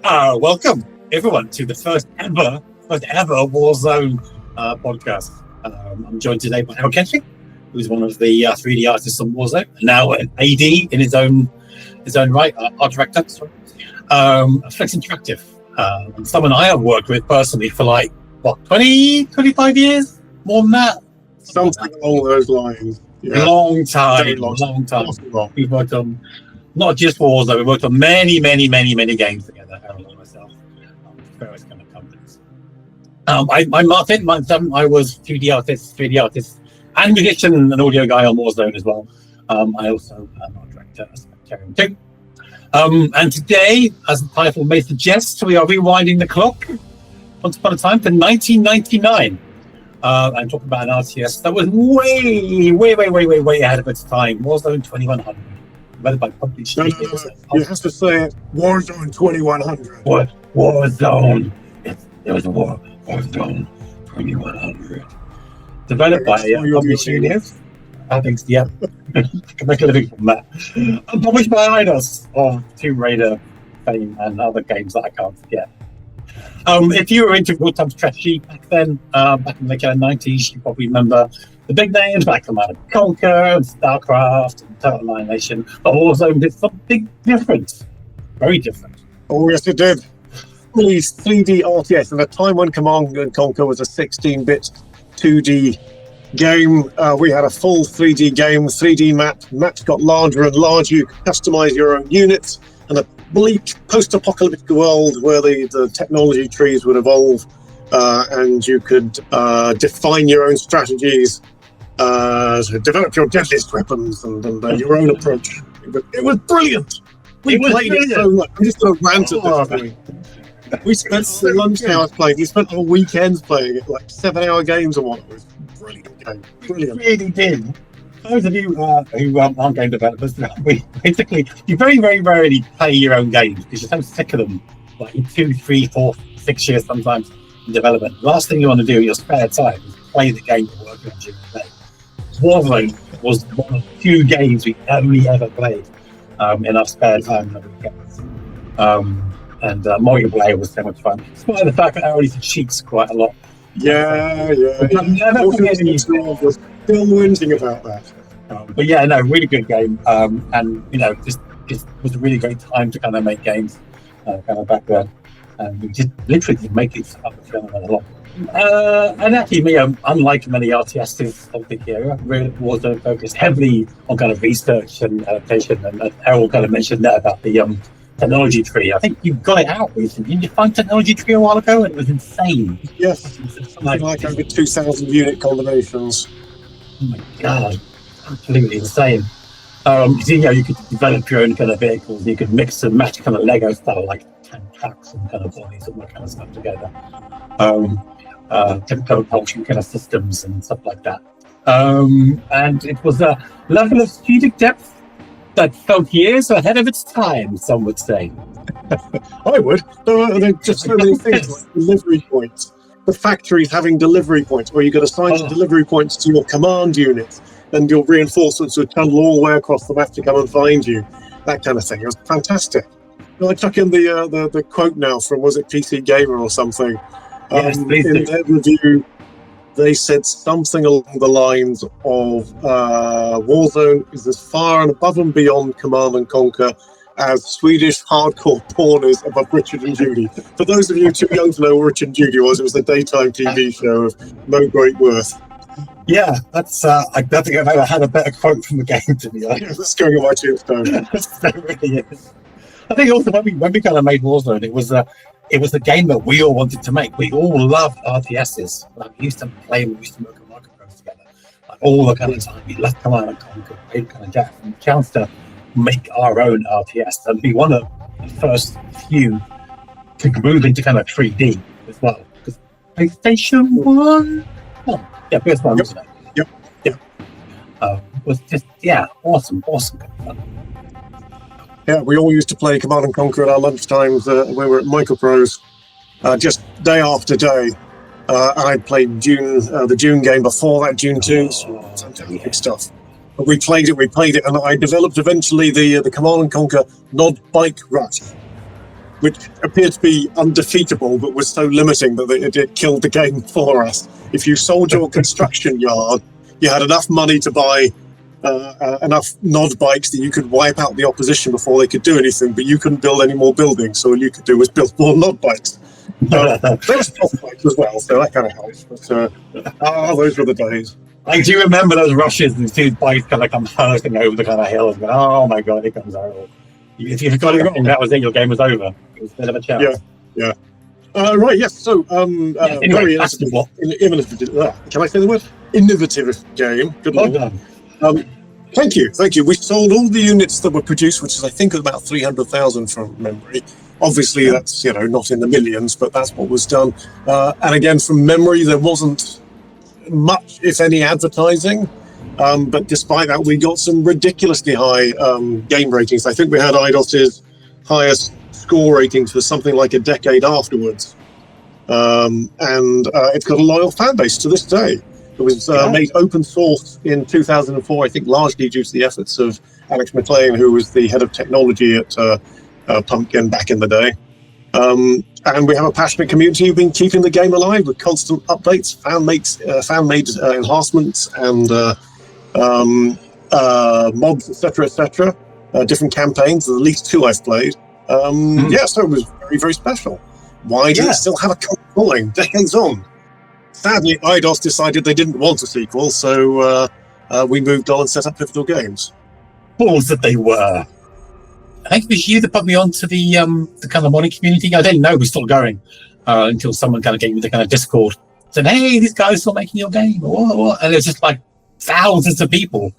Welcome everyone to the first ever Warzone podcast. I'm joined today by Erol Kentli, who's one of the 3D artists on Warzone, now an AD in his own right, art director. Flex Interactive, and someone I have worked with personally for 25 years, more than that. Something along those lines. Yeah. Long time. We've worked on not just Warzone, we've worked on many games together, Erol and myself, various kind of companies. I was 3D artist, and musician and audio guy on Warzone as well. I also am art director too. And today, as the title may suggest, we are rewinding the clock once upon a time to 1999. And talking about an RTS that was way ahead of its time. Warzone 2100. Read by published. No. You have to say it. Warzone 2100. What? Warzone. It was Warzone 2100. Developed by published studios. I think, yeah. Can make a living from that. And published by Eidos of Tomb Raider fame and other games that I can't forget. If you were into real-time strategy back then, back in the 90s, you probably remember the big names like Command & Conquer and StarCraft and Total Annihilation. But Warzone did something different. Very different. Oh, yes, it did. Please, 3D RTS. In a time when Command & Conquer was a 16-bit 2D game, we had a full 3D game, 3D map. Maps got larger and larger. You could customize your own units. And a bleak post-apocalyptic world where the technology trees would evolve and you could define your own strategies, develop your deadliest weapons and your own approach. It was brilliant. We played it so much. I'm just going to rant at this point. We spent the lunch hours playing. We spent our weekends playing it, 7-hour games or what. It was a brilliant game. Brilliant. It really did. Those of you who aren't game developers, you very rarely play your own games because you're so sick of them, 2, 3, 4, 6 years sometimes in development. The last thing you want to do in your spare time is play the game you're working on during the day. Warzone was one of the few games we only ever played in our spare time. And multiplayer was so much fun. Despite the fact that I already cheats quite a lot. Yeah. I'm never forgetting was still whinging about that. But yeah, no, really good game. And just was a really great time to kind of make games back then. And we just literally make it up a lot. And actually, unlike many RTSs of the era, Warzone focused heavily on kind of research and adaptation. And Erol kind of mentioned that about the technology tree. I think you got it out recently. Did you find technology tree a while ago? And it was insane. Yes, something like over 2,000 unit combinations. Oh my god, absolutely insane. You could develop your own kind of vehicles. You could mix and match kind of Lego style, like tank tracks and kind of bodies and all that kind of stuff together. Typical propulsion kind of systems and stuff like that. And it was a level of strategic depth that felt years ahead of its time, some would say. I would. There are just so many things like delivery points. The factories having delivery points where you could assign delivery points to your command units and your reinforcements would tunnel all the way across the map to come and find you. That kind of thing. It was fantastic. I chuck in the quote now from, was it PC Gamer or something? Yes, in their review, they said something along the lines of Warzone is as far and above and beyond Command & Conquer as Swedish hardcore porn is above Richard and Judy. For those of you too young to know what Richard and Judy was, it was a daytime TV show of no great worth. Yeah, that's. I don't think I've ever had a better quote from the game, to be honest. That's going on my tombstone. It really is. I think also when we kind of made Warzone, it was a game that we all wanted to make. We all loved RTSs. We used to play, we used to work on microphones together. All the kind of time, we left Command & Conquer, played kind of Death, and the chance to make our own RTS and be one of the first few to move into kind of 3D as well. Because PlayStation 1? Oh, yeah, PS1, wasn't it? Yep. Was just, awesome kind of fun. Yeah, we all used to play Command & Conquer at our lunchtimes when we were at Microprose, just day after day. I'd played the Dune game before that, Dune 2, fantastic stuff. But we played it, and I developed eventually the Command & Conquer Nod Bike Rush. which appeared to be undefeatable, but was so limiting that it killed the game for us. If you sold your construction yard, you had enough money to buy enough nod bikes that you could wipe out the opposition before they could do anything, but you couldn't build any more buildings, so all you could do was build more nod bikes. There was soft bikes as well, so that kind of helps. But those were the days. I do remember those rushes and two bikes kind of come hurtling over the kind of hill and go, oh my god, here comes Erol. If you got it wrong, that was it, your game was over. It was a bit of a chance. Yeah. Right, yes, so very innovative. Can I say the word? Innovative game. Good Well Lord. done. Thank you. We sold all the units that were produced, which is I think about 300,000 from memory. Obviously, that's not in the millions, but that's what was done. And again, from memory, there wasn't much, if any, advertising. But despite that, we got some ridiculously high game ratings. I think we had IDOS's highest score ratings for something like a decade afterwards. And it's got a loyal fan base to this day. It was made open source in 2004, I think largely due to the efforts of Alex McLean, who was the head of technology at Pumpkin back in the day. And we have a passionate community who've been keeping the game alive with constant updates, fan-made enhancements, and mods, etc., different campaigns. At least 2 I've played. So it was very, very special. Why do it still have a cult following decades on? Sadly, IDOS decided they didn't want a sequel, so we moved on and set up Pivotal Games. Balls that they were. I think it was you that put me onto the kind of modding community. I didn't know it was still going until someone kind of gave me the kind of Discord. Said, hey, this guy's still making your game. What? And it was just like thousands of people.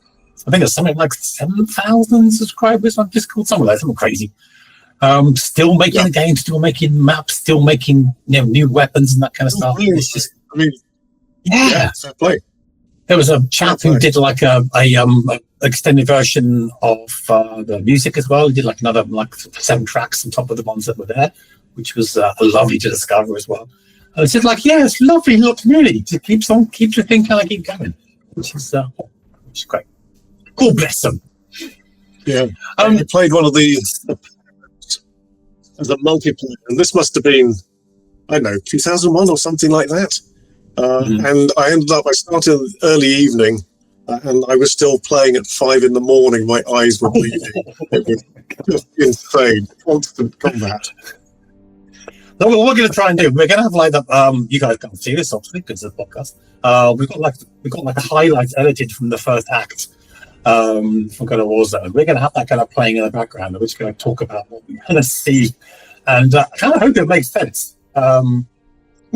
I think there's something like 7,000 subscribers on Discord, something like that, something crazy. Still making the game, still making maps, still making new weapons and that kind of stuff. It's just, fair play. There was a chap who did like a extended version of the music as well. He did like another 7 tracks on top of the ones that were there, which was lovely to discover as well. And it's just like, it's lovely little community. It keeps the thing kind of keep going, which is great. God bless them. Yeah, I played one of these as a multiplayer, and this must have been, I don't know, 2001 or something like that. And I started early evening, and I was still playing at 5 in the morning. My eyes were bleeding. It was just insane, constant combat. So what we're going to try and do, we're going to have like the, you guys can't see this obviously because it's a podcast. We've got like a highlights edited from the first act from kind of Warzone. We're going to have that kind of playing in the background. We're just going to talk about what we're going to see, and I kind of hope it makes sense.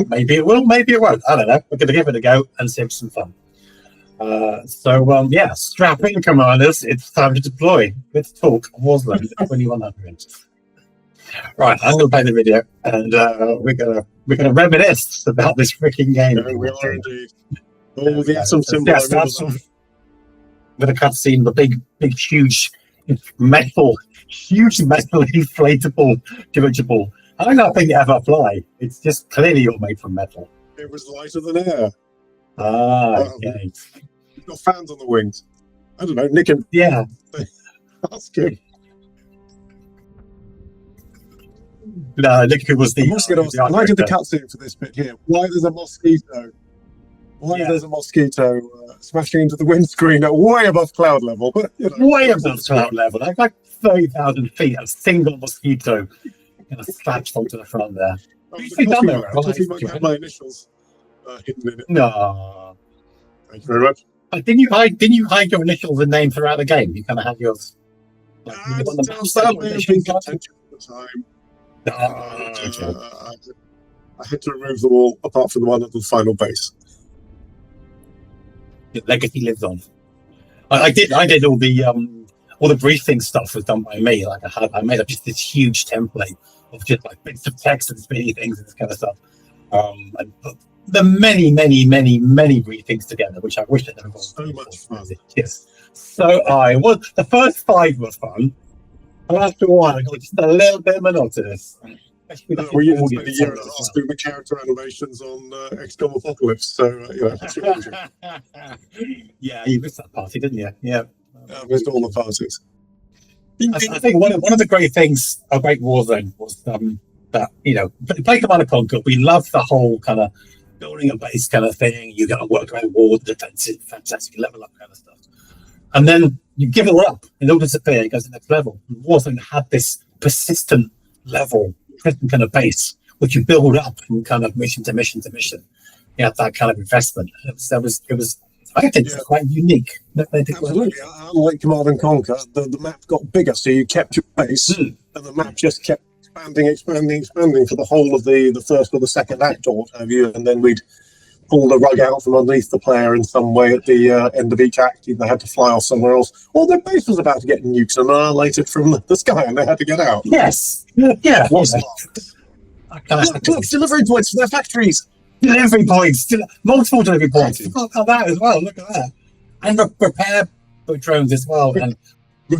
Maybe it will, maybe it won't. I don't know. We're going to give it a go and see if some fun. Strap in, commanders. It's time to deploy. Let's talk Warzone 2100. Right, I'm going to play the video, and we're gonna reminisce about this freaking game. Yeah, we are indeed. Oh, the atom symbol. With a cutscene, the big, huge metal inflatable dirigible. I don't think it ever fly. It's just clearly all made from metal. It was lighter than air. Okay. You've got fans on the wings. I don't know, Nick and ask him. No, Nick was the. And I did the cutscene for this bit here. Why there's a mosquito? There's a mosquito smashing into the windscreen at way above cloud level? But way above cloud level, like 30,000 feet. A single mosquito slapped onto the front there. Coffee might have my initials hidden in it. No. Thank you very much. Didn't you hide your initials and name throughout the game? You kind of had yours. Sadly, I've been contention at the time. I had to remove them all apart from the one at the final base. Your legacy lives on. I did all the briefing stuff was done by me. Like I made up just this huge template of just like bits of text and spinny things and this kind of stuff. And put the many briefings together, which I wish I'd never got. So much fun. Yes. So the first 5 were fun. And after a while, I got just a little bit monotonous. We used to spend a year and a half doing the character animations on XCOM Apocalypse, so yeah, you missed that party, didn't you? Yeah, I missed all the parties. I think one of the great things about Warzone was that, play Command and Conquer, we loved the whole kind of building a base kind of thing. You got to work around walls, defensive, fantastic level up kind of stuff. And then you give it all up, and it'll disappear, it goes to the next level. Warzone had this persistent level, persistent kind of base, which you build up from kind of mission to mission to mission. You had that kind of investment. It was I think it's quite unique. Absolutely. Unlike Command and Conquer, the map got bigger, so you kept your base, and the map just kept expanding for the whole of the first or the second act or what have you, and then we'd pull the rug out from underneath the player in some way at the end of each act. They had to fly off somewhere else, or their base was about to get nuked and annihilated from the sky, and they had to get out. Yes. Yeah. What's look, delivery points for their factories. Delivery points, multiple delivery points. Forgot about that as well. Look at that, and repair drones as well. And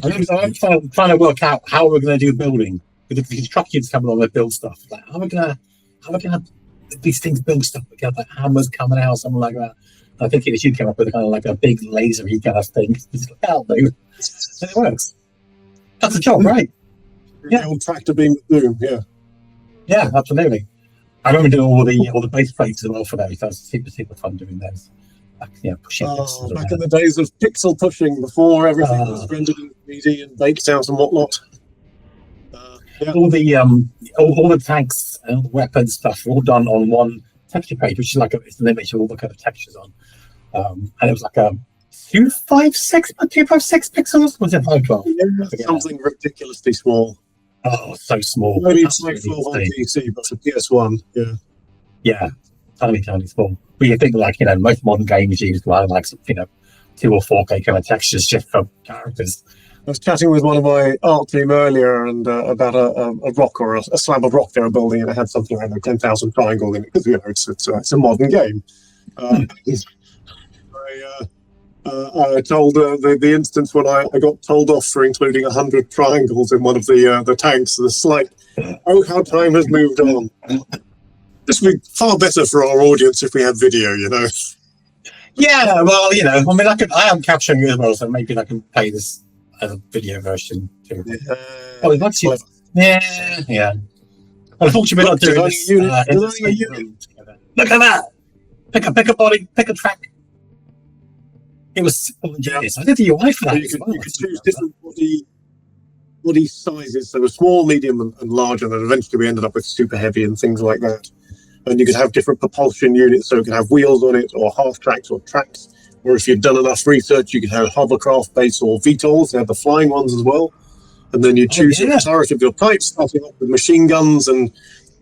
I'm trying to work out how we're going to do building with the constructions coming on to build stuff. Like how are we gonna these things build stuff together? Like hammers coming out, something like that. And I think it should come up with kind of like a big lasery kind of thing. Just like that, and it works. That's a job, right? Yeah, old tractor beam with Doom. Yeah, absolutely. I remember doing all the base plates as well for those. That was super fun doing those. Pushing back in the days of pixel pushing before everything was rendered in 3D and baked out and whatnot. All the tanks and the weapons stuff were all done on one texture page, which is like it's an image of all the kind of textures on. And it was like a 256 pixels. Was it 512? Yeah, something ridiculously small. Oh, so small. Maybe it's like 12 on PC, but for PS1, yeah, tiny small. But you think like most modern games use like 2 or 4K kind of textures just for characters. I was chatting with one of my art team earlier and about a rock or a slab of rock they were building, and it had something like 10,000 triangles in it because it's a modern game. I told the instance when I got told off for including 100 triangles in one of the tanks. It's like, oh, how time has moved on. This would be far better for our audience if we had video, Yeah, well, I am capturing it as well, so maybe I can play this as a video version too. Yeah. Well, unfortunately, we're not doing this. Look at that! Pick a body, pick a track. It was simple and genius. I did the UI for that. You could choose different body sizes. So small, medium, and large, and then eventually we ended up with super heavy and things like that. And you could have different propulsion units, so you could have wheels on it, or half tracks, or tracks. Or if you'd done enough research, you could have hovercraft base or VTOLs. They had the flying ones as well. And then you choose the turret of your type, starting off with machine guns and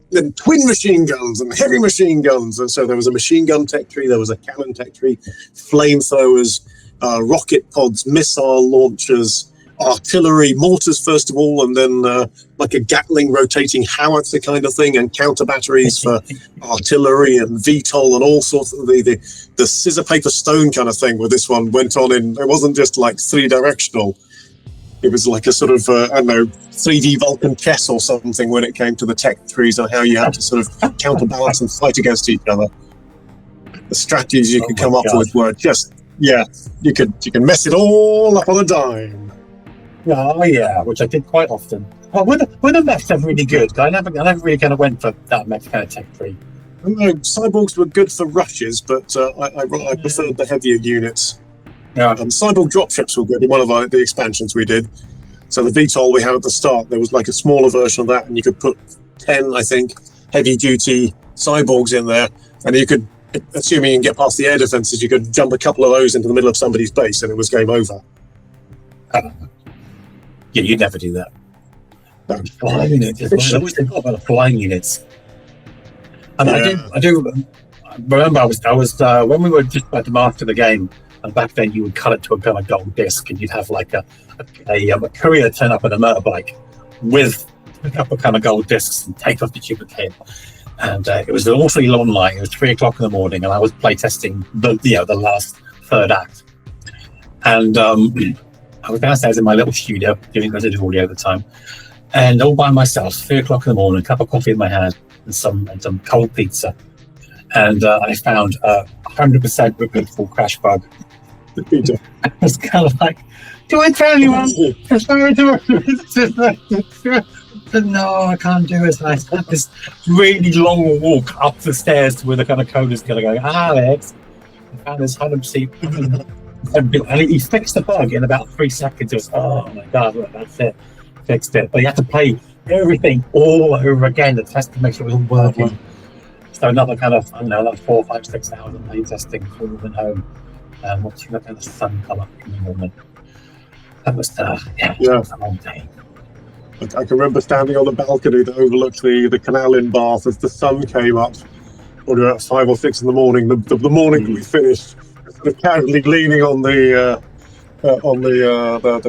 then twin machine guns and heavy machine guns. And so there was a machine gun tech tree, there was a cannon tech tree, flamethrowers, rocket pods, missile launchers, artillery, mortars first of all, and then like a Gatling rotating howitzer kind of thing, and counter batteries for artillery and VTOL and all sorts of the scissor paper stone kind of thing. Where this one went on in, it wasn't just like 3-directional. It was like a sort of, 3D Vulcan chess or something when it came to the tech trees and how you had to sort of counterbalance and fight against each other. The strategies you could come up with were just, you can mess it all up on a dime. Oh, yeah, which I did quite often. Well, when the mechs are really good, I never really kind of went for that mech kind of tech tree. No, cyborgs were good for rushes, but I preferred the heavier units. Yeah. Cyborg dropships were good in one of the expansions we did. So the VTOL we had at the start, there was like a smaller version of that, and you could put 10, I think, heavy-duty cyborgs in there, and you could, assuming you can get past the air defenses, you could jump a couple of those into the middle of somebody's base, and it was game over. Yeah, you'd never do that. Flying units. I always forgot about the flying units. And I do remember I was when we were just about to master the game, and back then you would cut it to a kind of gold disc, and you'd have like a courier turn up on a motorbike with a couple of kind of gold discs and take off the duplicate. And it was an awfully long line. It was 3 o'clock in the morning, and I was playtesting the last third act. And I was downstairs in my little studio doing residential audio at the time, and all by myself, 3 o'clock in the morning, a cup of coffee in my hand, and some cold pizza. And I found 100% repeatable crash bug. It was kind of like, Do I tell you? No, I can't do it. I had this really long walk up the stairs to where the kind of code is going to go. Alex, I found this 100%. And he fixed the bug in about 3 seconds. It was, oh my god, well, that's it. Fixed it. But you have to play everything all over again to test to make sure it was all working. So another kind of, I don't know, like 4, 5, 6 hours of play testing before we went home. Watching the kind of sun come up in the morning. That was, yeah, a long day. I can remember standing on the balcony that overlooked the canal in Bath as the sun came up, or about 5 or 6 in the morning. The morning we finished, sort of casually leaning on the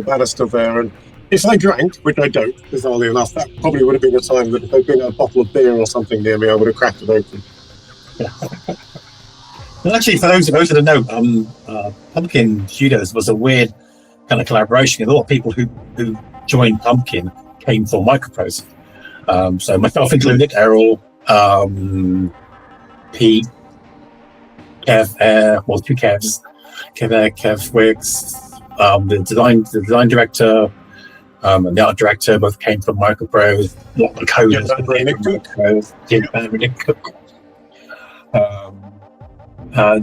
banister there. And if I drank, which I don't, bizarrely enough, that probably would have been a time that if there'd been a bottle of beer or something near me, I would have cracked it open. Well, actually, for those that don't know, Pumpkin Studios was a weird kind of collaboration. A lot of people who joined Pumpkin came from Microprose. So myself included, Erol, Pete, Kev, well, 2 Kevs, Kev Wiggs, the design director, and the art director both came from Microprose. A lot of the coders came from Microprose.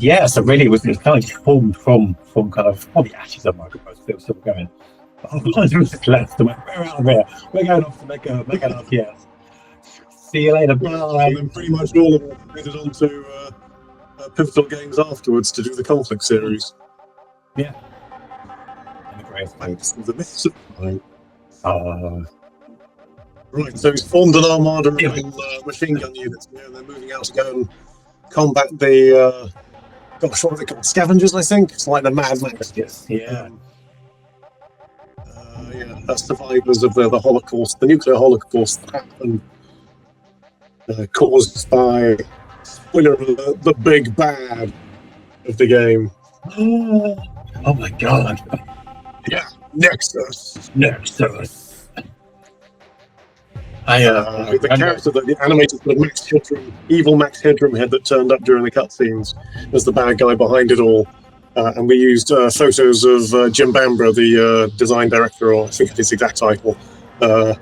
Yeah, so really it was kind of formed from kind of the ashes of Microprose. It was still going. Otherwise, it was just left. We're out of here. We're going off to make an RTS. See you later. Bye. And then pretty much all of us made it onto Pivotal Games afterwards to do the Conflict series. Yeah. And the Grey Thanks. The Myths of Time. Right, so he's formed an armada of machine gun units here, and they're moving out to go and combat the gosh, what are they called? Scavengers, I think. It's like the Mad Max. Yes. Yeah. Survivors of the Holocaust, the nuclear Holocaust that happened, caused by, spoiler alert, the big bad of the game. Oh my god. Yeah, Nexus. The character, the animated sort of Max Headroom, evil Max Headroom head that turned up during the cutscenes was the bad guy behind it all. And we used photos of Jim Bambra, the design director, or I think it's his exact title, to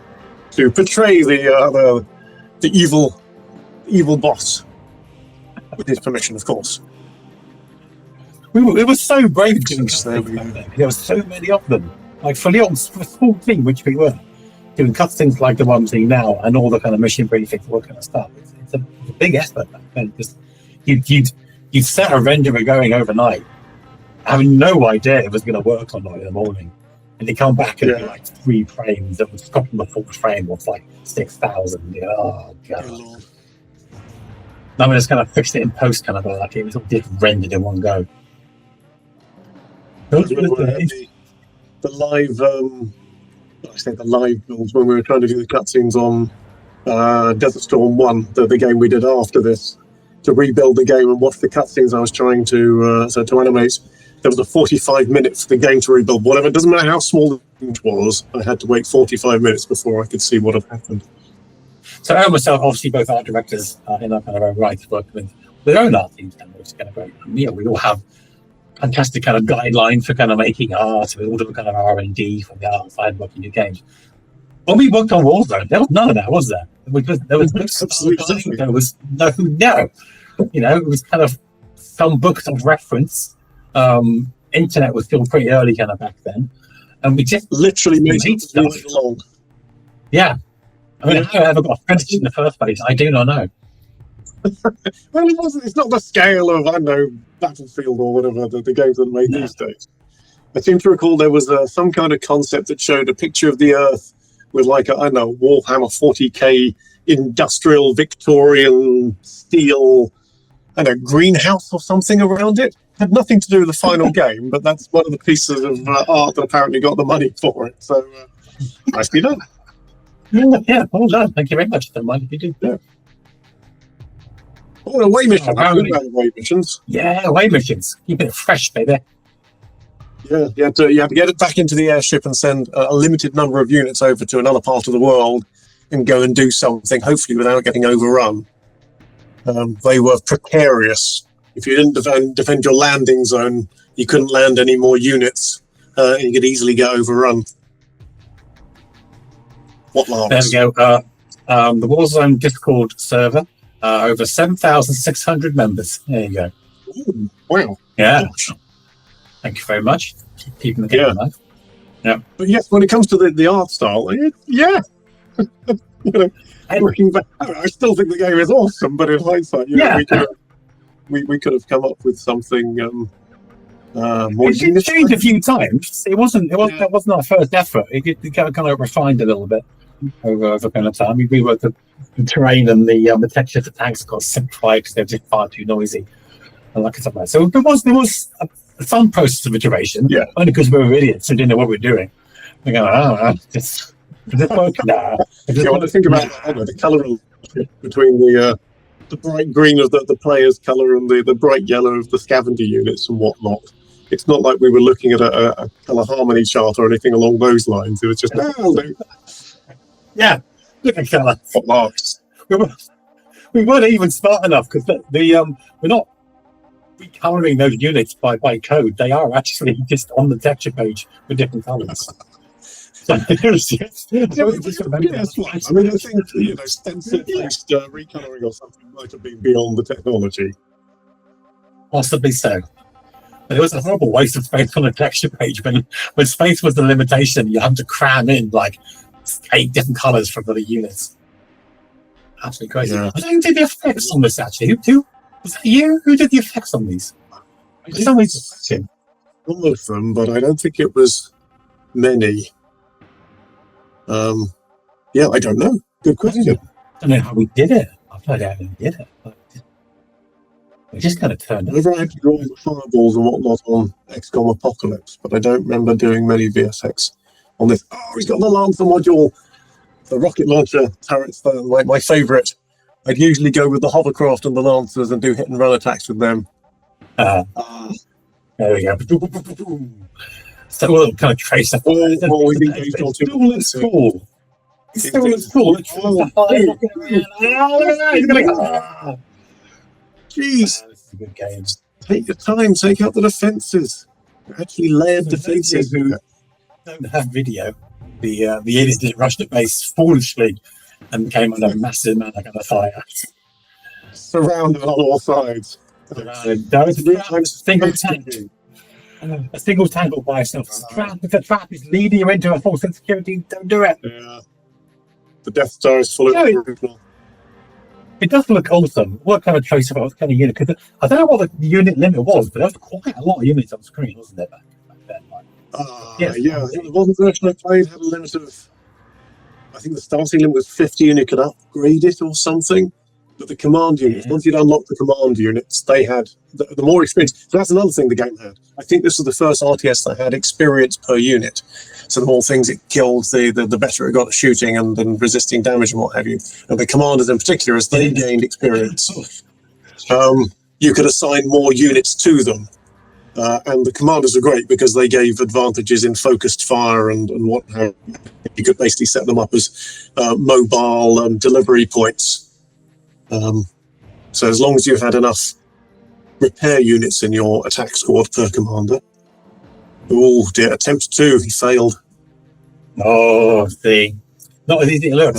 portray the evil boss, with his permission, of course. We were so brave doing cutscenes. There were so many of them. Like for a small team, which we were, doing cutscenes like the ones seeing now, and all the kind of mission briefings, all kind of stuff. It's a big effort back then. Because you'd set a renderer going overnight, having no idea it was going to work or not in the morning, and they come back and be like 3 frames that was stopped on the 4th frame was like 6,000. Oh god! I mean, just kind of fixed it in post, kind of like it was all just rendered in one go. The live, I say the live builds when we were trying to do the cutscenes on Desert Storm 1, the game we did after this, to rebuild the game and watch the cutscenes I was trying to animate. There was a 45 minutes for the game to rebuild. Whatever, it doesn't matter how small it was, I had to wait 45 minutes before I could see what had happened. So I myself, obviously both art directors in our kind of own right, work with their own art teams, which is kind of great. You know, we all have fantastic kind of guidelines for kind of making art, with all the kind of R&D from the art side, working new games. When we worked on Warzone, there was none of that, was there? There was no, there was no. You know, it was kind of some books of reference. Internet was still pretty early kind of back then, and we just literally made stuff along. Yeah, I mean, how I ever got finished in the first place, I do not know. Well, it wasn't. It's not the scale of, I don't know, Battlefield or whatever the games that are made these days. I seem to recall there was some kind of concept that showed a picture of the Earth with like a, I don't know, Warhammer 40k industrial Victorian steel, I don't know, greenhouse or something around it. Had nothing to do with the final game, but that's one of the pieces of art that apparently got the money for it. So, nicely done. Yeah, well done. Thank you very much. Don't mind if you do. Yeah. Oh, away mission. Away missions. Yeah, away missions. Keep it fresh, baby. Yeah, you had to get it back into the airship and send a limited number of units over to another part of the world and go and do something, hopefully without getting overrun. They were precarious. If you didn't defend your landing zone, you couldn't land any more units and you could easily get overrun. What larks? There we go. The Warzone Discord server, over 7,600 members. There you go. Ooh, wow. Yeah. Gosh. Thank you very much. Keeping the game alive. Yeah. But yes, when it comes to the art style, yeah. You know, looking back, I still think the game is awesome, but in hindsight, we could have come up with something more. It did change a few times. It wasn't our first effort. It kind of refined a little bit over kind of time. We worked the terrain and the texture of the tanks got simplified because they're just far too noisy. And like something like that. So there was a fun process of iteration. Yeah. Only because we were idiots and didn't know what we were doing. We go, is it working now? You want to think about the colour between the bright green of the player's colour and the bright yellow of the scavenger units and whatnot. It's not like we were looking at a colour harmony chart or anything along those lines. It was just, yeah, look at colour. What marks? We weren't even smart enough because we're not recolouring those units by code. They are actually just on the texture page with different colours. So I mean, I think stencil-based recolouring or something might have been beyond the technology. Possibly so. But it was a horrible waste of space on a texture page when space was the limitation. You had to cram in like 8 different colours for the units. Absolutely crazy. Yeah. I don't think the effects on this actually. Who was that you? Who did the effects on these? Some of them, but I don't think it was many. Yeah, I don't know. Good question. I don't know how we did it. I've no idea how we did it. But we just kind of turned up. I had to draw the fireballs and whatnot on XCOM Apocalypse, but I don't remember doing many VSX on this. Oh, he's got the Lancer module. The rocket launcher turrets, my favourite. I'd usually go with the hovercraft and the Lancers and do hit and run attacks with them. There we go. So we'll kind of trace that. It still looks cool. It still looks cool. Jeez. This is a good game. Take your time. Take out the defences. Actually layered defences. Who don't have video. The idiots did rush the base foolishly and came under a massive amount of fire. Surrounded on all sides. There is a single tank. A single tank by itself. If the trap is leading you into a false insecurity, don't do it. Yeah. The Death Star is full of people. It does look awesome. What kind of trace of what kind of unit? Because I don't know what the unit limit was, but there was quite a lot of units on screen, wasn't there, back then? Yeah. The one version I played had a limit of, I think the starting limit was 50 and you could upgrade it or something. But the command units, once you'd unlock the command units, they had the more experience. So that's another thing the game had. I think this was the first RTS that had experience per unit. So the more things it killed, the better it got at shooting and resisting damage and what have you. And the commanders in particular, as they gained experience, you could assign more units to them. And the commanders were great because they gave advantages in focused fire and what have you. You could basically set them up as mobile delivery points. So as long as you had enough repair units in your attack squad per commander. Oh dear, attempt 2, he failed. Oh, see. Not as easy to look.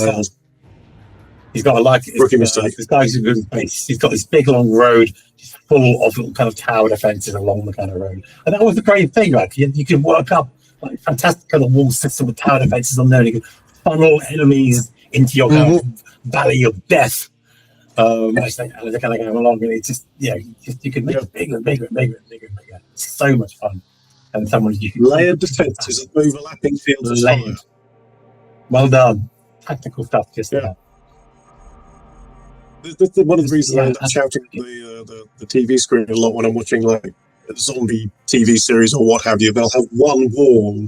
He's got a rookie mistake. This guy's a good base. He's got this big long road just full of little kind of tower defences along the kind of road. And that was the great thing, right? You can work up like fantastic kind of wall system with tower defences on there, and you can funnel enemies into your kind of valley of death. As they kind of go along, and it's just you can make it bigger and bigger and bigger and bigger and bigger. It's so much fun. And you can layered defences of overlapping fields of fire. Well done. Tactical stuff, just there. That's one of the reasons I end up shouting at the TV screen a lot when I'm watching like a zombie TV series or what have you. They'll have one wall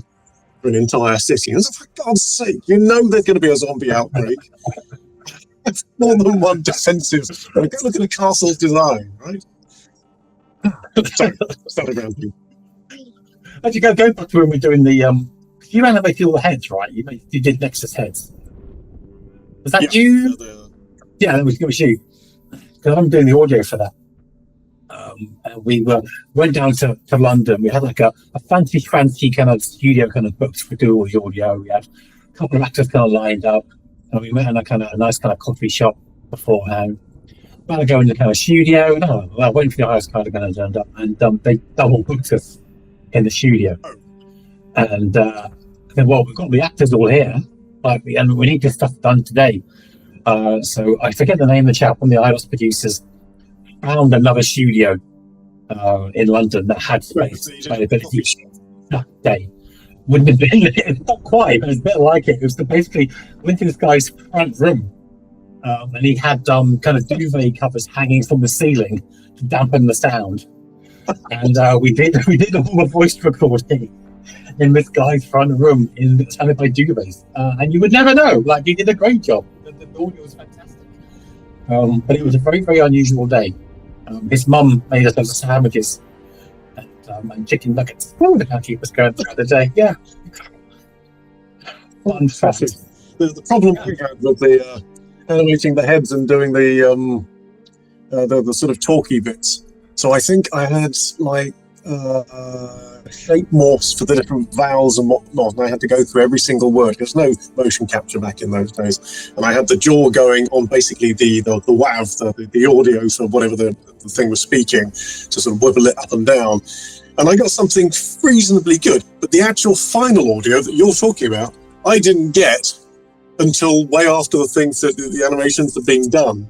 for an entire city. And for God's sake, you know there's going to be a zombie outbreak. It's more than one defensive. Go look at the castle's design, right? Sorry, actually, going back to when we're doing the you animated all the heads, right? You did Nexus heads. Was that you? Yeah, that was you. Because I'm doing the audio for that. And we went down to London. We had like a fancy kind of studio kind of booked to do all the audio. We had a couple of actors kind of lined up, and we met in a nice kind of coffee shop beforehand. About to go in the kind of studio, and waiting for the highest kind of going to turn up, and they double booked us in the studio. And then, well, we've got the actors all here, and we need this stuff done today. So I forget the name of the chap, one of the IELTS producers found another studio in London that had space availability that day. Wouldn't have been, it's not quite, but it's a bit like it. It was basically went to this guy's front room, and he had kind of duvet covers hanging from the ceiling to dampen the sound. And we did all the voice recording in this guy's front room surrounded by duvets, and you would never know. Like, he did a great job. The audio was fantastic, but it was a very, very unusual day. His mum made us lots of sandwiches and chicken nuggets to keep us going throughout the day. Yeah, fun fact. The problem we had with the animating the heads and doing the sort of talky bits. So I think I had like shape morphs for the different vowels and whatnot, and I had to go through every single word. There's no motion capture back in those days, and I had the jaw going on basically the WAV, the audio, so whatever the thing was speaking, to sort of wibble it up and down, and I got something reasonably good. But the actual final audio that you're talking about, I didn't get until way after the animations had been done.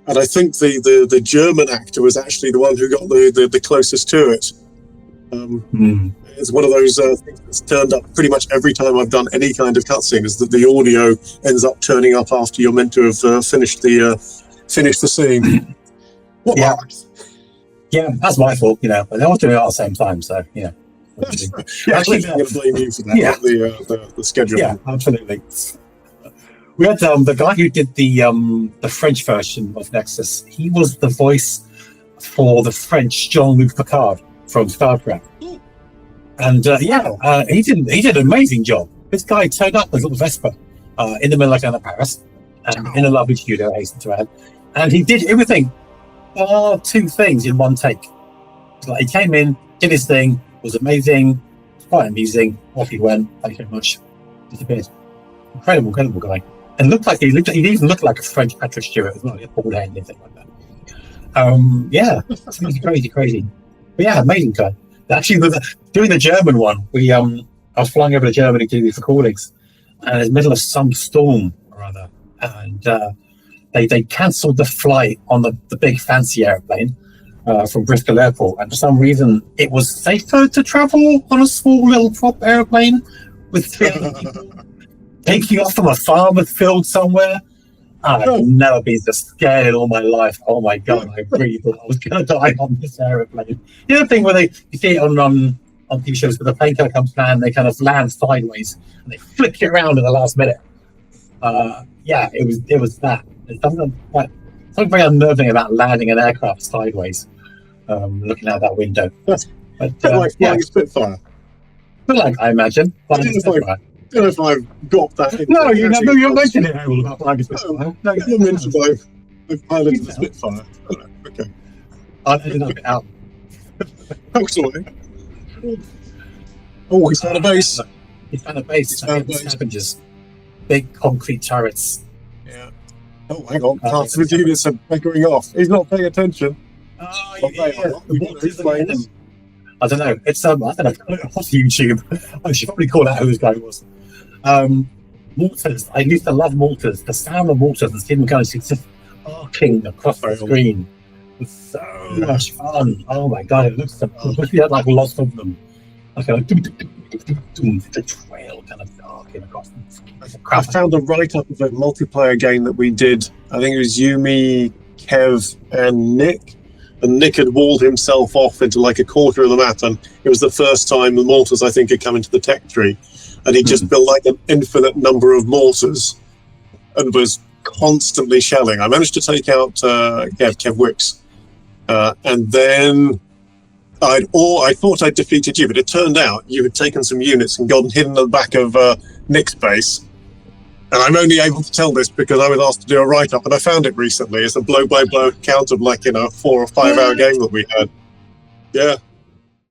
And I think the German actor was actually the one who got the closest to it. It's one of those things that's turned up pretty much every time I've done any kind of cutscene, is that the audio ends up turning up after you're meant to have finished the scene. What marks? Yeah, that's my fault, but they all doing it at the same time, so yeah, actually, I'm going to blame you for that, not the schedule. Yeah, absolutely. We had the guy who did the French version of Nexus. He was the voice for the French Jean-Luc Picard from Star Trek, and he did an amazing job. This guy turned up as a little Vespa in the middle of Paris, and in a lovely studio, I hasten to add, and he did everything, two things in one take. Like, he came in, did his thing, was amazing, quite amusing. Off he went. Thank you very much. Disappeared. Incredible guy. And he even looked like a French Patrick Stewart as well, a bald head and everything like that. Crazy. But yeah, amazing guy. Actually, doing the German one, I was flying over to Germany to do these recordings, and in the middle of some storm or other, and they cancelled the flight on the big fancy airplane from Bristol Airport, and for some reason it was safer to travel on a small little prop airplane with 300 people taking off from a farmer's field somewhere. I've never been so scared in all my life. Oh my god, I really thought I was going to die on this aeroplane. The other thing where you see it on TV shows, where the plane kind of comes down, they kind of land sideways and they flick it around at the last minute. It was that. There's something very unnerving about landing an aircraft sideways, looking out that window. But like flying a Spitfire. But like, I imagine. I don't know if I've got that. No, you're mentioning it, Erol, about flying a Spitfire. No, you mentioned I've piloted the Spitfire. Okay. I ended up out. Oh, sorry. Oh, he's found a base. He's found a base. Scavengers. Big concrete turrets. Yeah. Oh, hang on. Half of the units are bickering off. He's not paying attention. I don't know. It's I don't know. What's YouTube? I should probably call out who this guy was. Mortars. I used to love mortars. The sound of mortars and seeing them kind of just arcing across the screen was so much fun. Oh my god! It looks so cool. We had like lots of them. Like a the trail kind of arcing across them. I found a write-up of a multiplayer game that we did. I think it was Yumi, Kev, and Nick. And Nick had walled himself off into like a quarter of the map, and it was the first time the mortars, I think, had come into the tech tree, and he just built like an infinite number of mortars and was constantly shelling. I managed to take out Kev Wicks, and then I thought I'd defeated you, but it turned out you had taken some units and gone hidden in the back of Nick's base, And I'm only able to tell this because I was asked to do a write-up, and I found it recently. It's a blow-by-blow account of 4 or 5 hour game that we had. Yeah.